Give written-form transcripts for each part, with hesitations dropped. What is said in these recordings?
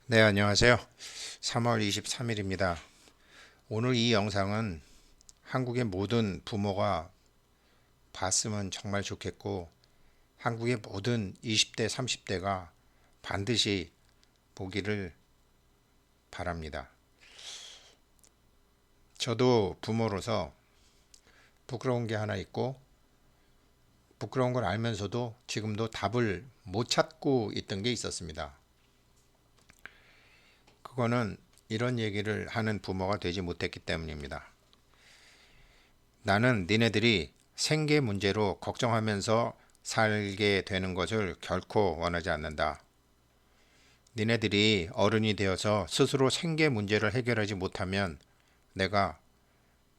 네, 안녕하세요. 3월 23일입니다. 오늘 이 영상은 한국의 모든 부모가 봤으면 정말 좋겠고, 한국의 모든 20대, 30대가 반드시 보기를 바랍니다. 저도 부모로서 부끄러운 게 하나 있고, 부끄러운 걸 알면서도 지금도 답을 못 찾고 있던 게 있었습니다. 그거는 이런 얘기를 하는 부모가 되지 못했기 때문입니다. 나는 니네들이 생계 문제로 걱정하면서 살게 되는 것을 결코 원하지 않는다. 니네들이 어른이 되어서 스스로 생계 문제를 해결하지 못하면 내가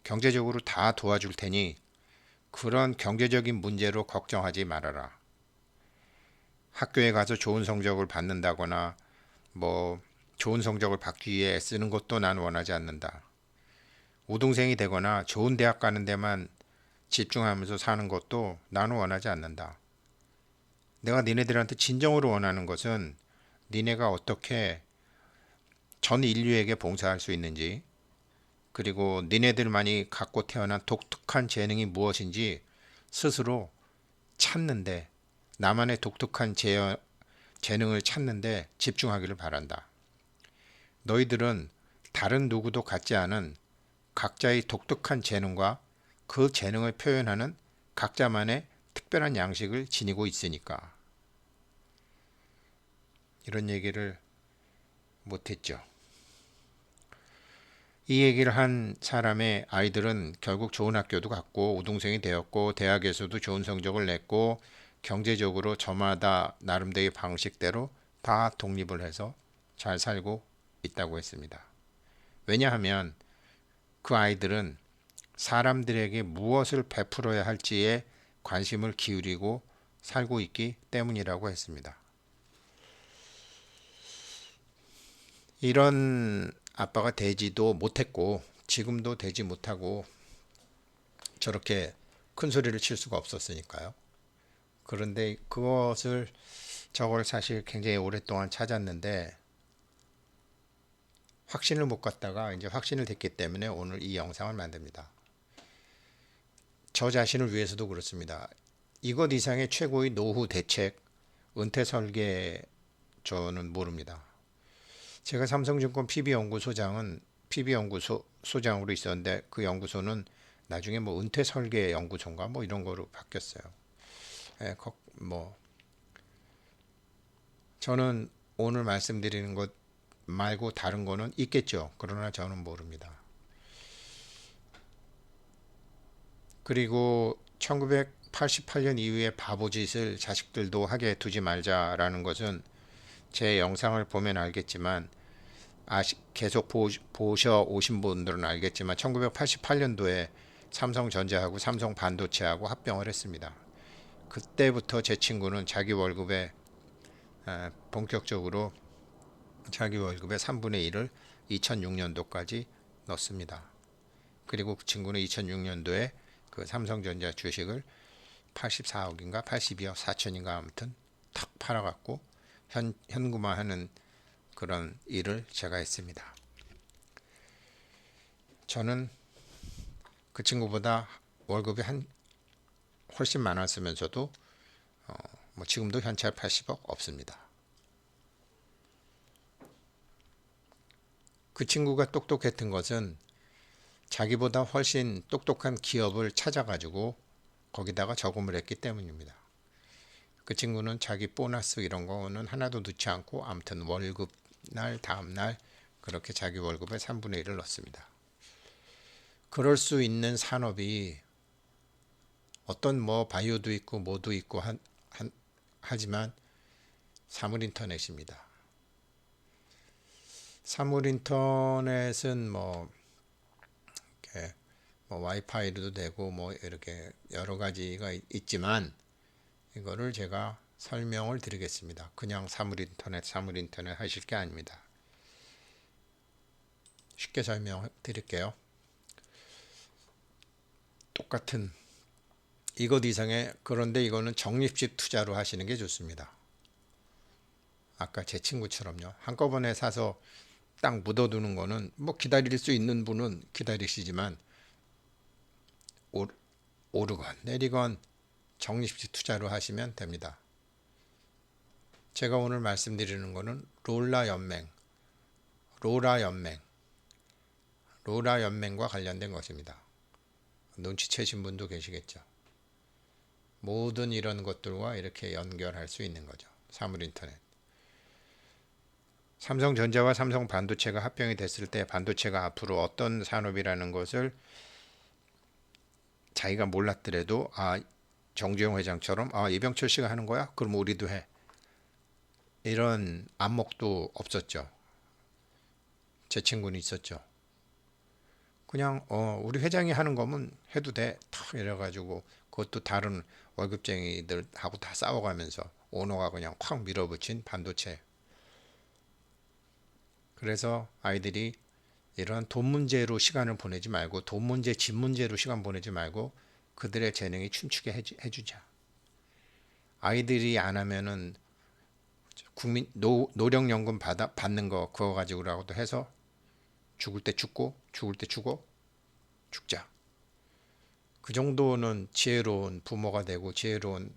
경제적으로 다 도와줄 테니 그런 경제적인 문제로 걱정하지 말아라. 학교에 가서 좋은 성적을 받는다거나 뭐 좋은 성적을 받기 위해 쓰는 것도 난 원하지 않는다. 우등생이 되거나 좋은 대학 가는 데만 집중하면서 사는 것도 나는 원하지 않는다. 내가 니네들한테 진정으로 원하는 것은 니네가 어떻게 전 인류에게 봉사할 수 있는지, 그리고 니네들만이 갖고 태어난 독특한 재능이 무엇인지 스스로 찾는데, 나만의 독특한 재능을 찾는데 집중하기를 바란다. 너희들은 다른 누구도 갖지 않은 각자의 독특한 재능과 그 재능을 표현하는 각자만의 특별한 양식을 지니고 있으니까. 이런 얘기를 못했죠. 이 얘기를 한 사람의 아이들은 결국 좋은 학교도 갔고 우등생이 되었고 대학에서도 좋은 성적을 냈고 경제적으로 저마다 나름대로의 방식대로 다 독립을 해서 잘 살고 있다고 했습니다. 왜냐하면 그 아이들은 사람들에게 무엇을 베풀어야 할지에 관심을 기울이고 살고 있기 때문이라고 했습니다. 이런 아빠가 되지도 못했고 지금도 되지 못하고 저렇게 큰 소리를 칠 수가 없었으니까요. 그런데 저걸 사실 굉장히 오랫동안 찾았는데 확신을 못 갖다가 이제 확신을 됐기 때문에 오늘 이 영상을 만듭니다. 저 자신을 위해서도 그렇습니다. 이것 이상의 최고의 노후 대책, 은퇴 설계 저는 모릅니다. 제가 삼성증권 PB연구소장으로 있었는데 그 연구소는 나중에 뭐 은퇴 설계 연구소인가 뭐 이런 거로 바뀌었어요. 예, 뭐 저는 오늘 말씀드리는 것 말고 다른 거는 있겠죠. 그러나 저는 모릅니다. 그리고 1988년 이후에 바보짓을 자식들도 하게 두지 말자라는 것은 제 영상을 보면 알겠지만 계속 보셔 오신 분들은 알겠지만 1988년도에 삼성전자하고 삼성반도체하고 합병을 했습니다. 그때부터 제 친구는 본격적으로 자기 월급의 3분의 1을 2006년도까지 넣습니다. 그리고 그 친구는 2006년도에 그 삼성전자 주식을 84억인가 82억 4천인가 아무튼 탁 팔아갖고 현금화하는 그런 일을 제가 했습니다. 저는 그 친구보다 월급이 훨씬 많았으면서도 뭐 지금도 현찰 80억 없습니다. 그 친구가 똑똑했던 것은 자기보다 훨씬 똑똑한 기업을 찾아가지고 거기다가 저금을 했기 때문입니다. 그 친구는 자기 보너스 이런 거는 하나도 넣지 않고 아무튼 월급 날 다음 날 그렇게 자기 월급의 3분의 1을 넣습니다. 그럴 수 있는 산업이 어떤 뭐 바이오도 있고 뭐도 있고 하지만 사물 인터넷입니다. 사물 인터넷은 뭐 이렇게 뭐 와이파이로도 되고 뭐 이렇게 여러 가지가 있지만 이거를 제가 설명을 드리겠습니다. 그냥 사물 인터넷 하실 게 아닙니다. 쉽게 설명 드릴게요. 똑같은 이것 이상의 그런데 이거는 적립식 투자로 하시는 게 좋습니다. 아까 제 친구처럼요. 한꺼번에 사서 딱 묻어두는 거는 뭐 기다릴 수 있는 분은 기다리시지만 오- 오르건 내리건 적립식 투자로 하시면 됩니다. 제가 오늘 말씀드리는 거는 로라 연맹, 로라 연맹과 관련된 것입니다. 눈치채신 분도 계시겠죠. 모든 이런 것들과 이렇게 연결할 수 있는 거죠. 사물인터넷. 삼성전자와 삼성반도체가 합병이 됐을 때 반도체가 앞으로 어떤 산업이라는 것을 자기가 몰랐더라도 정주영 회장처럼 이병철 씨가 하는 거야? 그럼 우리도 해. 이런 안목도 없었죠. 제 친구는 있었죠. 그냥 우리 회장이 하는 거면 해도 돼. 탁 이래가지고 그것도 다른 월급쟁이들하고 다 싸워가면서 오너가 그냥 확 밀어붙인 반도체. 그래서 아이들이 이런 돈 문제로 시간을 보내지 말고 돈 문제, 집 문제로 시간 보내지 말고 그들의 재능이 춤추게 해주자. 아이들이 안 하면은 국민 노령연금 받는 거 그거 가지고라도 해서 죽을 때 죽고 죽을 때 죽어 죽자. 그 정도는 지혜로운 부모가 되고 지혜로운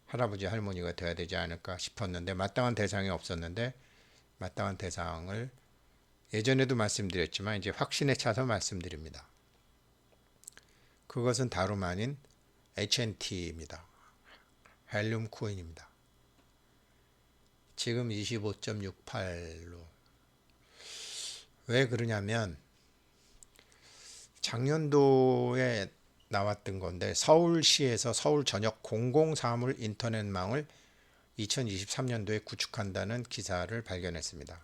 할아버지 할머니가 돼야 되지 않을까 싶었는데 마땅한 대상이 없었는데 마땅한 대상을 예전에도 말씀드렸지만 이제 확신에 차서 말씀드립니다. 그것은 다름 아닌 HNT입니다. 헬륨 코인입니다. 지금 25.68로. 왜 그러냐면 작년도에 나왔던 건데 서울시에서 서울 전역 공공사물 인터넷망을 2023년도에 구축한다는 기사를 발견했습니다.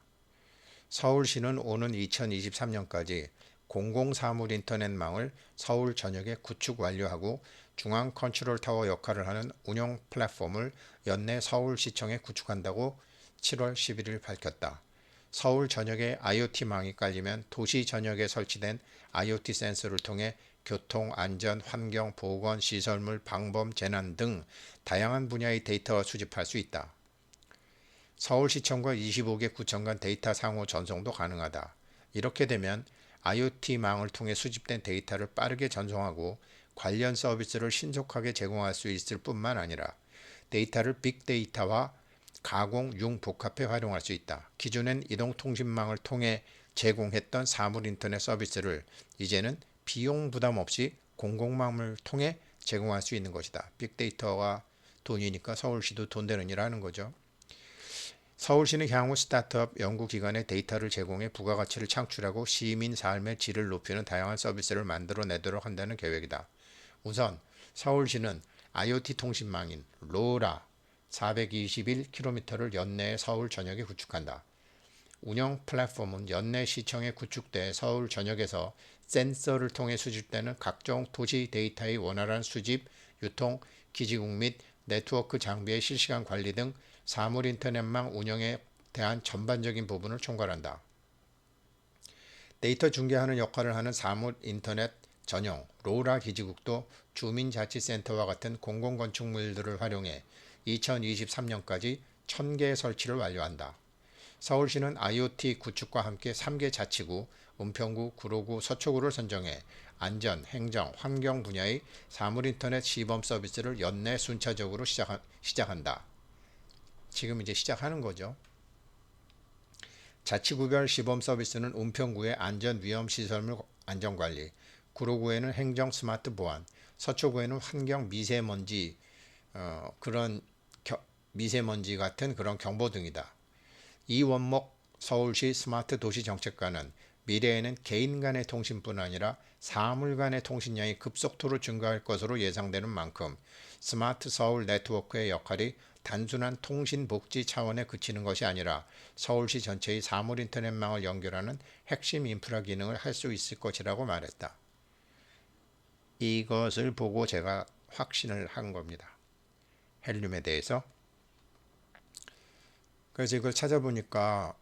서울시는 오는 2023년까지 공공사물 인터넷망을 서울 전역에 구축 완료하고 중앙 컨트롤타워 역할을 하는 운영 플랫폼을 연내 서울시청에 구축한다고 7월 11일 밝혔다. 서울 전역에 IoT망이 깔리면 도시 전역에 설치된 IoT 센서를 통해 교통, 안전, 환경, 보건, 시설물, 방범, 재난 등 다양한 분야의 데이터를 수집할 수 있다. 서울시청과 25개 구청 간 데이터 상호 전송도 가능하다. 이렇게 되면 IoT망을 통해 수집된 데이터를 빠르게 전송하고 관련 서비스를 신속하게 제공할 수 있을 뿐만 아니라 데이터를 빅데이터와 가공, 융, 복합해 활용할 수 있다. 기존엔 이동통신망을 통해 제공했던 사물인터넷 서비스를 이제는 비용 부담 없이 공공망을 통해 제공할 수 있는 것이다. 빅데이터가 돈이니까 서울시도 돈 되는 일 하는 거죠. 서울시는 향후 스타트업 연구기관에 데이터를 제공해 부가가치를 창출하고 시민 삶의 질을 높이는 다양한 서비스를 만들어내도록 한다는 계획이다. 우선 서울시는 IoT 통신망인 로라 421km를 연내에 서울 전역에 구축한다. 운영 플랫폼은 연내 시청에 구축돼 서울 전역에서 센서를 통해 수집되는 각종 도시 데이터의 원활한 수집, 유통, 기지국 및 네트워크 장비의 실시간 관리 등 사물 인터넷망 운영에 대한 전반적인 부분을 총괄한다. 데이터 중개하는 역할을 하는 사물 인터넷 전용 로라 기지국도 주민자치센터와 같은 공공건축물들을 활용해 2023년까지 1000개 설치를 완료한다. 서울시는 IoT 구축과 함께 3개 자치구, 은평구, 구로구, 서초구를 선정해 안전, 행정, 환경 분야의 사물인터넷 시범 서비스를 연내 순차적으로 시작한다. 지금 이제 시작하는 거죠. 자치구별 시범 서비스는 은평구의 안전 위험 시설물 안전관리, 구로구에는 행정 스마트 보안, 서초구에는 환경 미세먼지 그런 미세먼지 같은 그런 경보 등이다. 이원목 서울시 스마트 도시 정책과는 미래에는 개인 간의 통신뿐 아니라 사물 간의 통신량이 급속도로 증가할 것으로 예상되는 만큼 스마트 서울 네트워크의 역할이 단순한 통신 복지 차원에 그치는 것이 아니라 서울시 전체의 사물 인터넷망을 연결하는 핵심 인프라 기능을 할 수 있을 것이라고 말했다. 이것을 보고 제가 확신을 한 겁니다. 헬륨에 대해서. 그래서 이걸 찾아보니까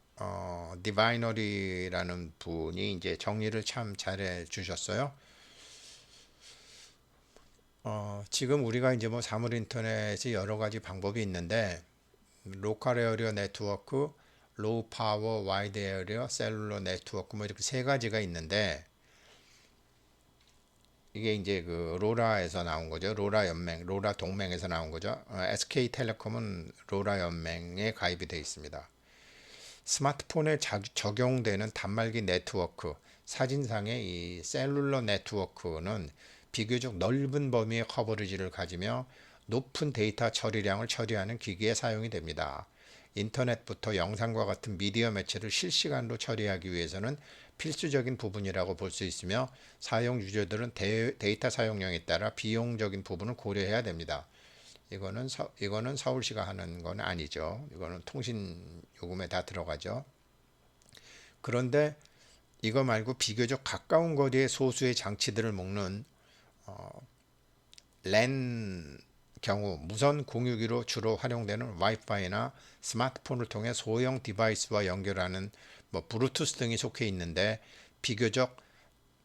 디바이너리라는 분이 이제 정리를 참 잘해 주셨어요. 지금 우리가 이제 뭐 사물 인터넷이 여러 가지 방법이 있는데 로컬 에어리어 네트워크, 로우 파워 와이드 에어리어 셀룰러 네트워크 뭐 이렇게 세 가지가 있는데 이게 이제 그 로라에서 나온 거죠. 로라 연맹, 로라 동맹에서 나온 거죠. SK텔레콤은 로라 연맹에 가입이 되어 있습니다. 스마트폰에 적용되는 단말기 네트워크, 사진상의 이 셀룰러 네트워크는 비교적 넓은 범위의 커버리지를 가지며 높은 데이터 처리량을 처리하는 기기에 사용이 됩니다. 인터넷부터 영상과 같은 미디어 매체를 실시간으로 처리하기 위해서는 필수적인 부분이라고 볼 수 있으며 사용 유저들은 데이터 사용량에 따라 비용적인 부분을 고려해야 됩니다. 이거는 서울시가 하는 건 아니죠. 이거는 통신 요금에 다 들어가죠. 그런데 이거 말고 비교적 가까운 거리의 소수의 장치들을 묶는 랜 경우 무선 공유기로 주로 활용되는 와이파이나 스마트폰을 통해 소형 디바이스와 연결하는 뭐 블루투스 등이 속해 있는데 비교적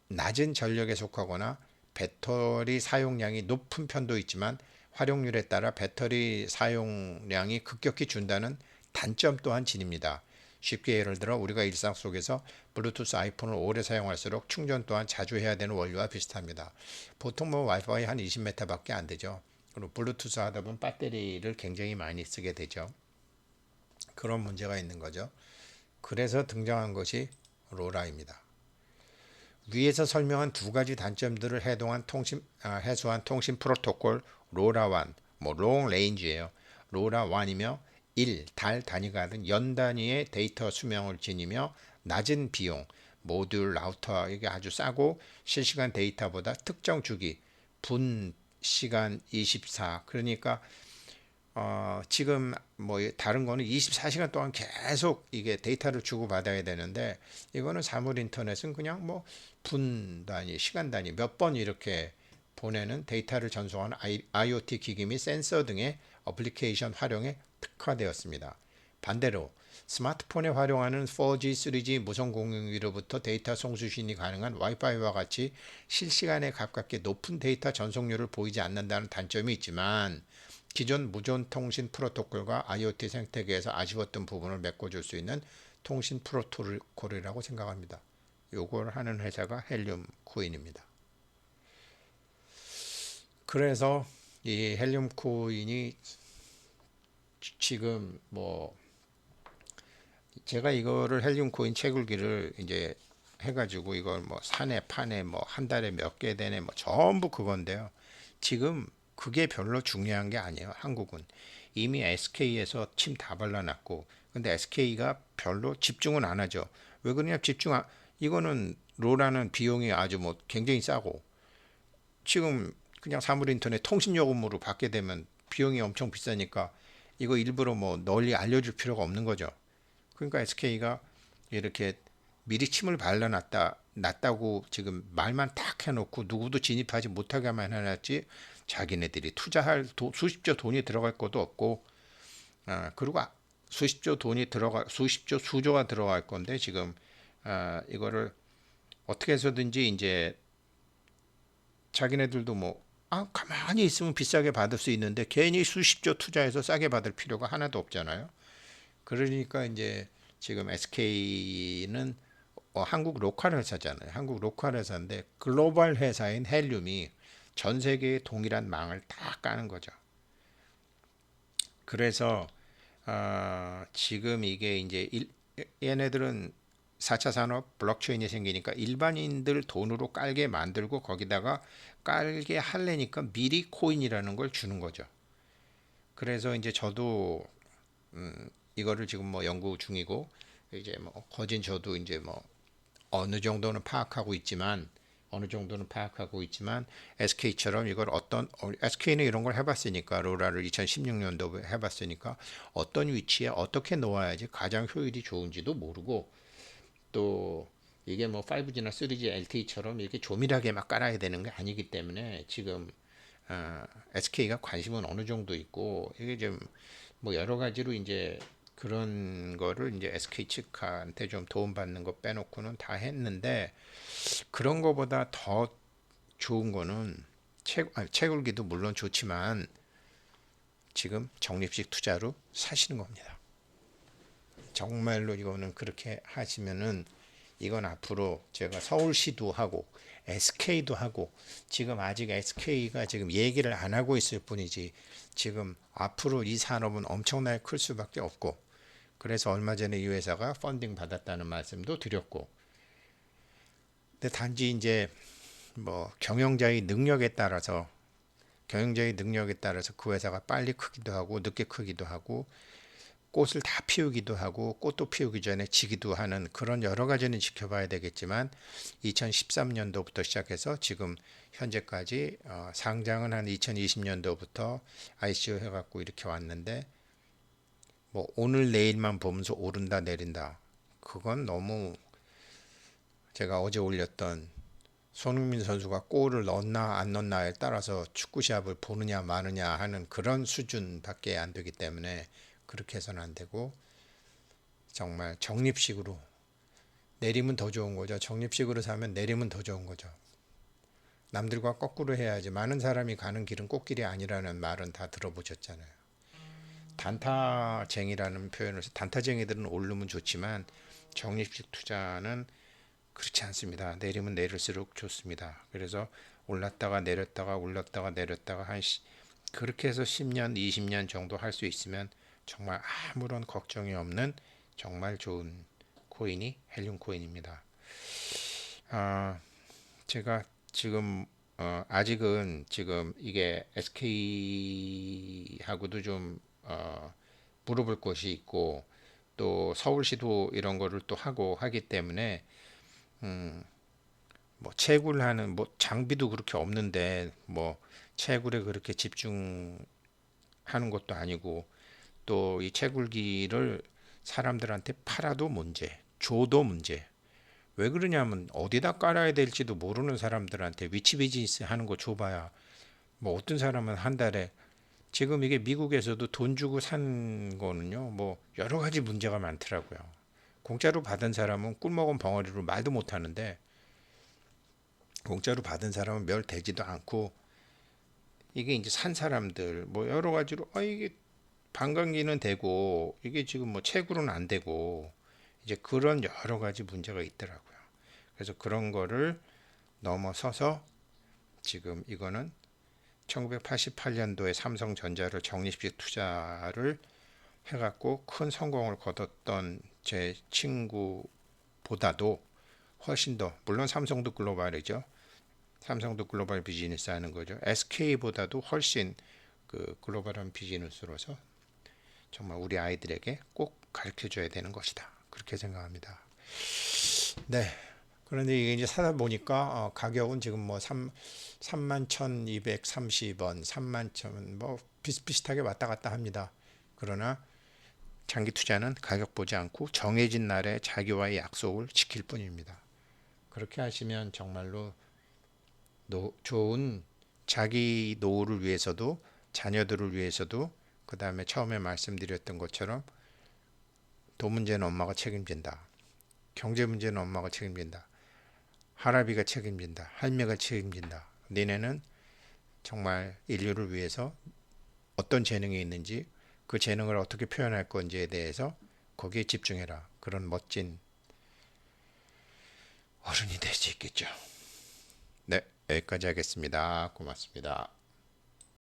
낮은 전력에 속하거나 배터리 사용량이 높은 편도 있지만 활용률에 따라 배터리 사용량이 급격히 준다는 단점 또한 지닙니다. 쉽게 예를 들어 우리가 일상 속에서 블루투스 아이폰을 오래 사용할수록 충전 또한 자주 해야 되는 원리와 비슷합니다. 보통 뭐 와이파이 한 20m밖에 안 되죠. 그리고 블루투스 하다 보면 배터리를 굉장히 많이 쓰게 되죠. 그런 문제가 있는 거죠. 그래서 등장한 것이 로라입니다. 위에서 설명한 두 가지 단점들을 해소한 통신 프로토콜 로라1, 뭐 롱 레인지예요. 로라1이며 1, 달 단위가 아닌 연 단위의 데이터 수명을 지니며 낮은 비용, 모듈 라우터 이게 아주 싸고 실시간 데이터보다 특정 주기, 분 시간 24 그러니까 지금 뭐 다른 거는 24시간 동안 계속 이게 데이터를 주고받아야 되는데 이거는 사물 인터넷은 그냥 뭐 분 단위, 시간 단위 몇 번 이렇게 보내는 데이터를 전송하는 IoT 기기 및 센서 등의 어플리케이션 활용에 특화되었습니다. 반대로 스마트폰에 활용하는 4G, 3G 무선 공유기로부터 데이터 송수신이 가능한 와이파이와 같이 실시간에 가깝게 높은 데이터 전송률을 보이지 않는다는 단점이 있지만 기존 무선 통신 프로토콜과 IoT 생태계에서 아쉬웠던 부분을 메꿔줄 수 있는 통신 프로토콜이라고 생각합니다. 요걸 하는 회사가 헬륨 코인입니다. 그래서 이 헬륨 코인이 지금 뭐 제가 이거를 헬륨 코인 채굴기를 이제 해가지고 이걸 뭐 사내 파내 뭐 한 달에 몇 개 되네 뭐 전부 그건데요. 지금 그게 별로 중요한 게 아니에요. 한국은 이미 SK에서 침 다 발라놨고 근데 SK가 별로 집중은 안 하죠. 왜 그러냐 이거는 로라는 비용이 아주 뭐 굉장히 싸고 지금 그냥 사물인터넷 통신요금으로 받게 되면 비용이 엄청 비싸니까 이거 일부러 뭐 널리 알려줄 필요가 없는 거죠. 그러니까 SK가 이렇게 미리 침을 놨다고 지금 말만 딱 해놓고 누구도 진입하지 못하게만 해놨지 자기네들이 투자할 수십조 돈이 들어갈 것도 없고 그리고 수십조 수조가 들어갈 건데 지금 이거를 어떻게 해서든지 이제 자기네들도 뭐 가만히 있으면 비싸게 받을 수 있는데 괜히 수십조 투자해서 싸게 받을 필요가 하나도 없잖아요. 그러니까 이제 지금 SK는 한국 로컬 회사잖아요. 한국 로컬 회사인데 글로벌 회사인 헬륨이 전 세계에 동일한 망을 다 까는 거죠. 그래서 지금 이게 이제 얘네들은 4차 산업 블록체인이 생기니까 일반인들 돈으로 깔게 만들고 거기다가 깔게 할래니까 미리 코인이라는 걸 주는 거죠. 그래서 이제 저도 이거를 지금 뭐 연구 중이고 이제 뭐 거진 저도 이제 뭐 어느 정도는 파악하고 있지만 SK처럼 이걸 SK는 이런 걸 해봤으니까 로라를 2016년도 해봤으니까 어떤 위치에 어떻게 놓아야지 가장 효율이 좋은지도 모르고 또 이게 뭐 5G나 3G LTE처럼 이렇게 조밀하게 막 깔아야 되는 게 아니기 때문에 지금 SK가 관심은 어느 정도 있고 이게 좀 뭐 여러 가지로 이제 그런 거를 이제 SK 측한테 좀 도움받는 거 빼놓고는 다 했는데 그런 거보다 더 좋은 거는 채굴기도 물론 좋지만 지금 적립식 투자로 사시는 겁니다. 정말로 이거는 그렇게 하시면은 이건 앞으로 제가 서울시도 하고 SK도 하고 지금 아직 SK가 지금 얘기를 안 하고 있을 뿐이지 지금 앞으로 이 산업은 엄청나게 클 수밖에 없고 그래서 얼마 전에 이 회사가 펀딩 받았다는 말씀도 드렸고 근데 단지 이제 뭐 경영자의 능력에 따라서 그 회사가 빨리 크기도 하고 늦게 크기도 하고 꽃을 다 피우기도 하고 꽃도 피우기 전에 지기도 하는 그런 여러 가지는 지켜봐야 되겠지만 2013년도부터 시작해서 지금 현재까지 상장은 한 2020년도부터 ICO 해갖고 이렇게 왔는데 뭐 오늘 내일만 보면서 오른다 내린다 그건 너무 제가 어제 올렸던 손흥민 선수가 골을 넣었나 안 넣었나에 따라서 축구 시합을 보느냐 마느냐 하는 그런 수준밖에 안 되기 때문에 그렇게 해서는 안 되고 정말 적립식으로 내리면 더 좋은 거죠. 적립식으로 사면 내리면 더 좋은 거죠. 남들과 거꾸로 해야지. 많은 사람이 가는 길은 꽃길이 아니라는 말은 다 들어보셨잖아요. 단타쟁이라는 표현을 해서 단타쟁이들은 오르면 좋지만 적립식 투자는 그렇지 않습니다. 내리면 내릴수록 좋습니다. 그래서 올랐다가 내렸다가 올랐다가 내렸다가 그렇게 해서 10년, 20년 정도 할 수 있으면 정말 아무런 걱정이 없는 정말 좋은 코인이 헬륨 코인입니다. 제가 지금 아직은 지금 이게 SK하고도 좀 물어볼 것이 있고 또 서울시도 이런 거를 또 하고 하기 때문에 뭐 채굴하는 뭐 장비도 그렇게 없는데 뭐 채굴에 그렇게 집중하는 것도 아니고 또 이 채굴기를 사람들한테 팔아도 문제, 줘도 문제. 왜 그러냐면 어디다 깔아야 될지도 모르는 사람들한테 위치 비즈니스 하는 거 줘봐야 뭐 어떤 사람은 한 달에 지금 이게 미국에서도 돈 주고 산 거는요 뭐 여러 가지 문제가 많더라고요. 공짜로 받은 사람은 꿀먹은 벙어리로 말도 못 하는데 공짜로 받은 사람은 멸 되지도 않고 이게 이제 산 사람들 뭐 여러 가지로 이게 반감기는 되고 이게 지금 뭐 채굴은 안 되고 이제 그런 여러 가지 문제가 있더라고요. 그래서 그런 거를 넘어서서 지금 이거는 1988년도에 삼성전자를 적립식 투자를 해갖고 큰 성공을 거뒀던 제 친구보다도 훨씬 더 물론 삼성도 글로벌이죠. 삼성도 글로벌 비즈니스 하는 거죠. SK보다도 훨씬 그 글로벌한 비즈니스로서 정말 우리 아이들에게 꼭 가르쳐 줘야 되는 것이다. 그렇게 생각합니다. 네. 그런데 이게 이제 사다 보니까 가격은 지금 뭐 31,230원, 31,000원 뭐 비슷비슷하게 왔다 갔다 합니다. 그러나 장기 투자는 가격 보지 않고 정해진 날에 자기와의 약속을 지킬 뿐입니다. 그렇게 하시면 정말로 좋은 자기 노후를 위해서도 자녀들을 위해서도 그 다음에 처음에 말씀드렸던 것처럼 돈 문제는 엄마가 책임진다. 경제 문제는 엄마가 책임진다. 할아비가 책임진다. 할매가 책임진다. 니네는 정말 인류를 위해서 어떤 재능이 있는지 그 재능을 어떻게 표현할 건지에 대해서 거기에 집중해라. 그런 멋진 어른이 될 수 있겠죠. 네, 여기까지 하겠습니다. 고맙습니다.